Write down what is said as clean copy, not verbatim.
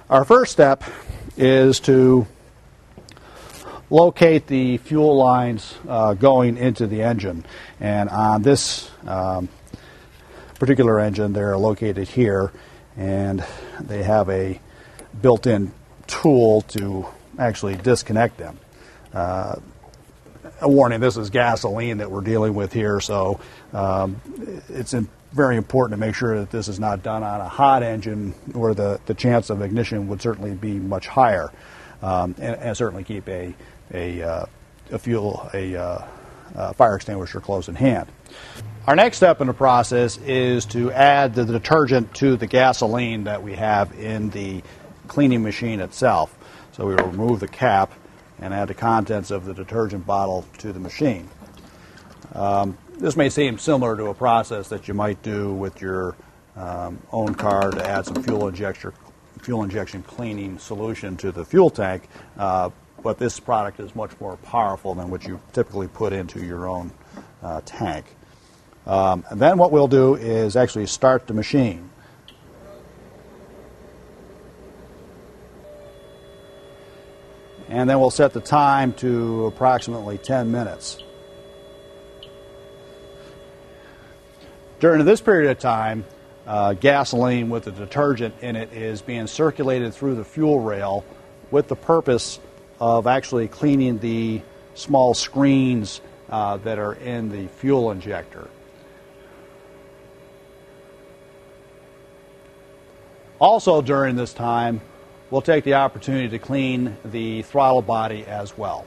Our first step is to locate the fuel lines going into the engine. And on this particular engine, they're located here, and they have a built-in tool to actually disconnect them. A warning, this is gasoline that we're dealing with here, so it's very important to make sure that this is not done on a hot engine where the chance of ignition would certainly be much higher, and certainly keep a fire extinguisher close in hand. Our next step in the process is to add the detergent to the gasoline that we have in the cleaning machine itself. So we will remove the cap and add the contents of the detergent bottle to the machine. This may seem similar to a process that you might do with your own car to add some fuel injection cleaning solution to the fuel tank, but this product is much more powerful than what you typically put into your own tank. And then what we'll do is actually start the machine. And then we'll set the time to approximately 10 minutes. During this period of time, gasoline with the detergent in it is being circulated through the fuel rail with the purpose of actually cleaning the small screens that are in the fuel injector. Also during this time, we'll take the opportunity to clean the throttle body as well.